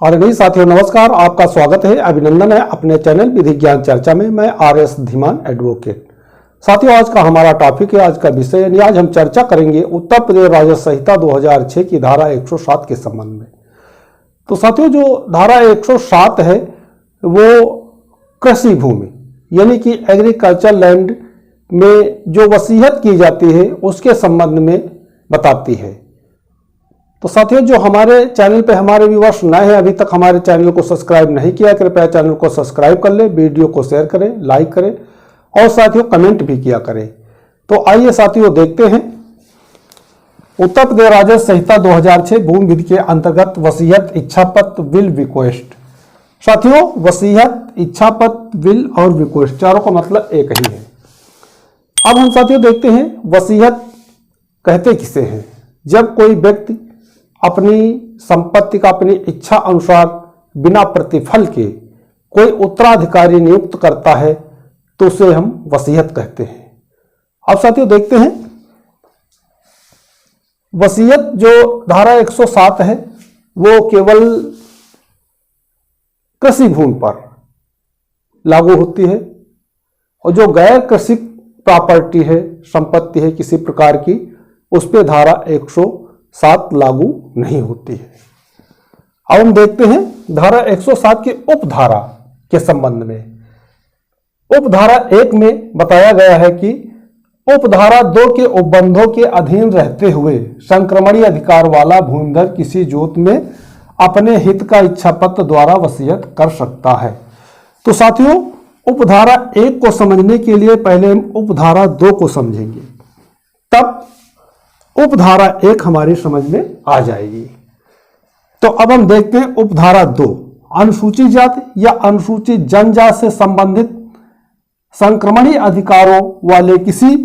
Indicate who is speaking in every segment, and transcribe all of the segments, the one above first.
Speaker 1: और नहीं साथियों, नमस्कार। आपका स्वागत है, अभिनंदन है अपने चैनल विधि ज्ञान चर्चा में। मैं RS धीमान एडवोकेट। साथियों, आज का हमारा टॉपिक है, आज का विषय यानी आज हम चर्चा करेंगे उत्तर प्रदेश राजस्व संहिता 2006 की धारा 107 के संबंध में। तो साथियों, जो धारा 107 है वो कृषि भूमि यानी कि एग्रीकल्चर लैंड में जो वसीयत की जाती है उसके संबंध में बताती है। तो साथियों, जो हमारे चैनल पे हमारे व्यूअर्स नए हैं, अभी तक हमारे चैनल को सब्सक्राइब नहीं किया, कृपया चैनल को सब्सक्राइब कर लें, वीडियो को शेयर करें, लाइक करें और साथियों कमेंट भी किया करें। तो आइए साथियों देखते हैं उत्तर प्रदेश राजस्व संहिता 2006 भूमि विधि के अंतर्गत वसीयत, इच्छापत्र, विल, रिक्वेस्ट। साथियों, वसीयत, इच्छापत्र, विल और रिक्वेस्ट चारों का मतलब एक ही है। अब हम साथियों देखते हैं वसीयत कहते किसे हैं। जब कोई व्यक्ति अपनी संपत्ति का अपनी इच्छा अनुसार बिना प्रतिफल के कोई उत्तराधिकारी नियुक्त करता है तो उसे हम वसीयत कहते हैं। अब साथियों देखते हैं वसीयत जो धारा 107 है वो केवल कृषि भूमि पर लागू होती है और जो गैर कृषि प्रॉपर्टी है, संपत्ति है किसी प्रकार की, उस पर धारा 107 लागू नहीं होती है। अब हम देखते हैं धारा 107 के उपधारा के संबंध में। उपधारा 1 में बताया गया है कि उपधारा 2 के उपबंधों के अधीन रहते हुए संक्रमणीय अधिकार वाला भूमिधर किसी जोत में अपने हित का इच्छापत्र द्वारा वसीयत कर सकता है। तो साथियों, उपधारा 1 को समझने के लिए पहले हम उपधारा 2 को समझेंगे, तब उपधारा 1 हमारी समझ में आ जाएगी। तो अब हम देखते हैं उपधारा 2, अनुसूचित जाति या अनुसूचित जनजाति से संबंधित संक्रमणीय अधिकारों वाले किसी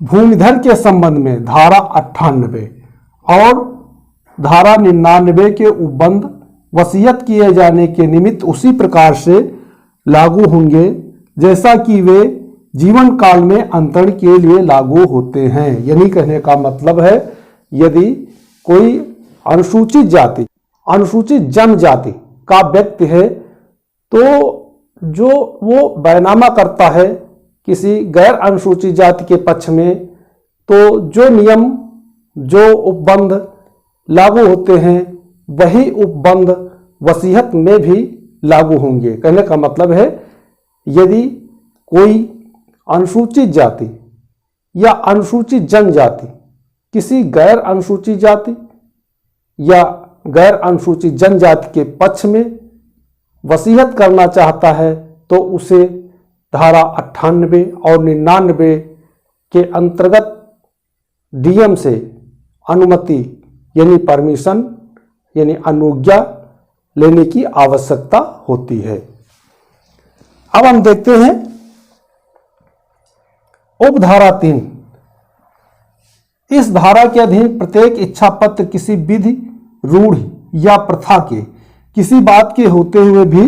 Speaker 1: भूमिधर के संबंध में धारा 98 और धारा 99 के उपबंध वसीयत किए जाने के निमित्त उसी प्रकार से लागू होंगे जैसा कि वे जीवन काल में अंतरण के लिए लागू होते हैं। यानी कहने का मतलब है, यदि कोई अनुसूचित जाति, अनुसूचित जनजाति का व्यक्ति है तो जो वो बयानामा करता है किसी गैर अनुसूचित जाति के पक्ष में, तो जो नियम, जो उपबंध लागू होते हैं वही उपबंध वसीयत में भी लागू होंगे। कहने का मतलब है, यदि कोई अनुसूचित जाति या अनुसूचित जनजाति किसी गैर अनुसूचित जाति या गैर अनुसूचित जनजाति के पक्ष में वसीयत करना चाहता है तो उसे धारा 98 और 99 के अंतर्गत DM से अनुमति यानी परमिशन यानी अनुज्ञा लेने की आवश्यकता होती है। अब हम देखते हैं उपधारा 3। इस धारा के अधीन प्रत्येक इच्छा पत्र किसी विधि, रूढ़ि या प्रथा के किसी बात के होते हुए भी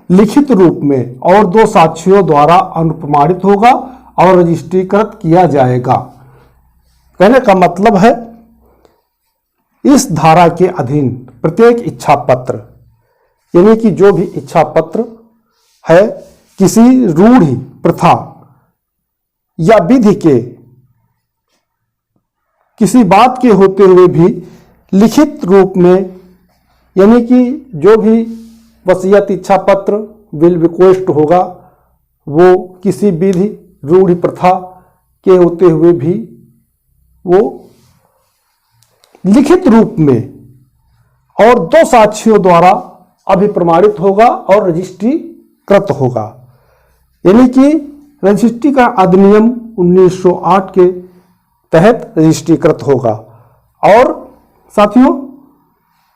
Speaker 1: लिखित रूप में और 2 साक्षियों द्वारा अनुप्रमाणित होगा और रजिस्ट्रीकृत किया जाएगा। कहने का मतलब है, इस धारा के अधीन प्रत्येक इच्छा पत्र यानी कि जो भी इच्छा पत्र है किसी रूढ़ि, प्रथा या विधि के किसी बात के होते हुए भी लिखित रूप में, यानी कि जो भी वसीयत, इच्छा पत्र, विल, रिक्वेस्ट होगा वो किसी विधि, रूढ़ि, प्रथा के होते हुए भी वो लिखित रूप में और 2 साक्षियों द्वारा अभिप्रमाणित होगा और रजिस्ट्री कृत होगा। यानी कि रजिस्ट्री का अधिनियम 1908 के तहत रजिस्ट्रीकृत होगा। और साथियों,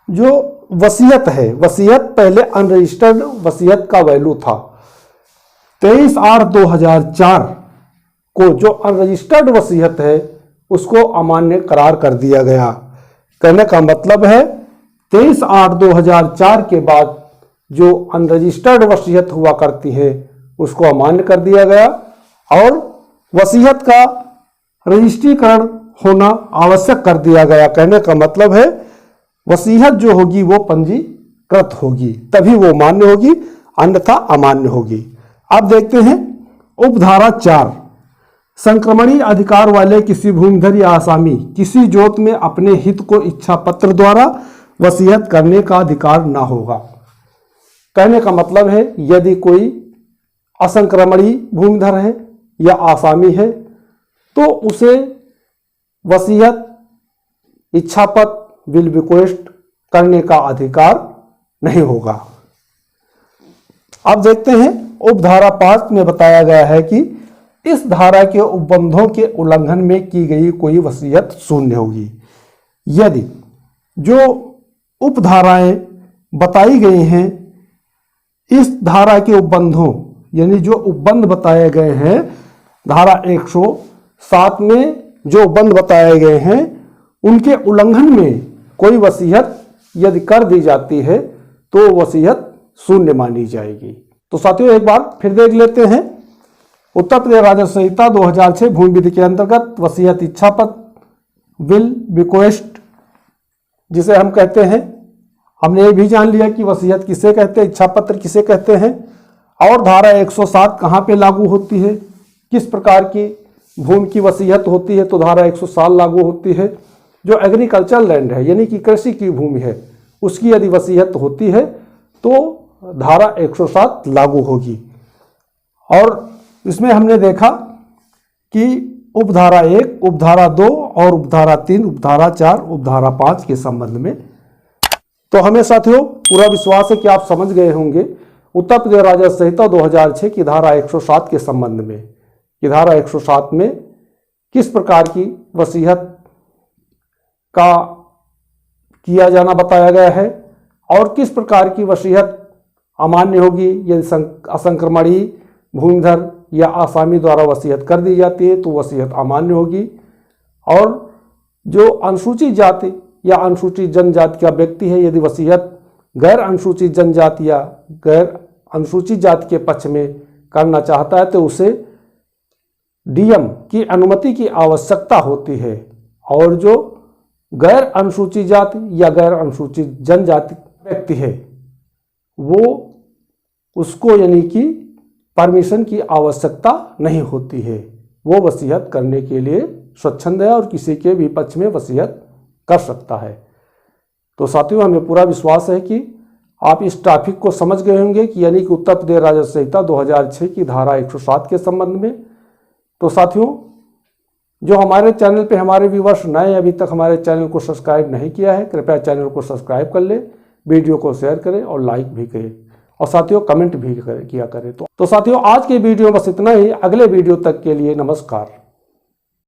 Speaker 1: जो वसीयत है, वसीयत पहले अनरजिस्टर्ड वसीयत का वैल्यू था। 23/8/2004 को जो अनरजिस्टर्ड वसीयत है उसको अमान्य करार कर दिया गया। कहने का मतलब है, 23/8/2004 के बाद जो अनरजिस्टर्ड वसीयत हुआ करती है उसको अमान्य कर दिया गया और वसीयत का रजिस्ट्रीकरण होना आवश्यक कर दिया गया। कहने का मतलब है, वसीयत जो होगी वो पंजीकृत कृत होगी, तभी वो मान्य होगी, अन्यथा अमान्य होगी। अब देखते हैं उपधारा 4, संक्रमणीय अधिकार वाले किसी भूमिधर या आसामी किसी जोत में अपने हित को इच्छा पत्र द्वारा वसीयत करने का अधिकार ना होगा। कहने का मतलब है यदि कोई असंक्रमणीय भूमिधर है या आसामी है तो उसे वसीयत, इच्छापत्र, विल बिक्वेस्ट करने का अधिकार नहीं होगा। अब देखते हैं उपधारा 5 में बताया गया है कि इस धारा के उपबंधों के उल्लंघन में की गई कोई वसीयत शून्य होगी। यदि जो उपधाराएं बताई गई हैं इस धारा के उपबंधों, यानी जो उपबंध बताए गए हैं धारा 107 में जो उपबंध बताए गए हैं उनके उल्लंघन में कोई वसीयत यदि कर दी जाती है तो वसीयत शून्य मानी जाएगी। तो साथियों एक बार फिर देख लेते हैं। उत्तर प्रदेश राजस्व संहिता 2006 भूमि विधि के अंतर्गत वसीयत, इच्छापत्र, विल बिक्वेस्ट जिसे हम कहते हैं, हमने ये भी जान लिया कि वसीयत किसे कहते हैं, इच्छा पत्र किसे कहते हैं, और धारा 107 कहाँ पे लागू होती है, किस प्रकार की भूमि की वसीयत होती है, तो धारा 107 लागू होती है। जो एग्रीकल्चरल लैंड है यानी कि कृषि की भूमि है उसकी यदि वसीयत होती है तो धारा 107 लागू होगी। और इसमें हमने देखा कि उपधारा 1, उपधारा 2 और उपधारा 3, उपधारा 4, उपधारा 5 के संबंध में। तो हमें साथियों पूरा विश्वास है कि आप समझ गए होंगे उत्तर प्रदेश राजस्व संहिता 2006 की धारा 107 के संबंध में कि धारा 107 में किस प्रकार की वसीयत का किया जाना बताया गया है और किस प्रकार की वसीयत अमान्य होगी यदि असंक्रमणीय भूमिधर या आसामी द्वारा वसीयत कर दी जाती है तो वसीयत अमान्य होगी। और जो अनुसूचित जाति या अनुसूचित जनजाति का व्यक्ति है यदि वसीयत गैर अनुसूचित जनजाति या गैर अनुसूचित जाति के पक्ष में करना चाहता है तो उसे डीएम की अनुमति की आवश्यकता होती है। और जो गैर अनुसूचित जाति या गैर अनुसूचित जनजाति व्यक्ति है वो उसको यानी कि परमिशन की आवश्यकता नहीं होती है, वो वसीयत करने के लिए स्वच्छंद है और किसी के भी पक्ष में वसीयत कर सकता है। तो साथियों हमें पूरा विश्वास है कि आप इस टॉपिक को समझ गए होंगे कि यानी कि उत्तर प्रदेश राजस्व संहिता 2006 की धारा 107 के संबंध में। तो साथियों जो हमारे चैनल पे हमारे व्यूअर्स नए अभी तक हमारे चैनल को सब्सक्राइब नहीं किया है कृपया चैनल को सब्सक्राइब कर ले, वीडियो को शेयर करें और लाइक भी करें और साथियों कमेंट भी किया करें। तो साथियों आज के वीडियो में बस इतना ही। अगले वीडियो तक के लिए नमस्कार।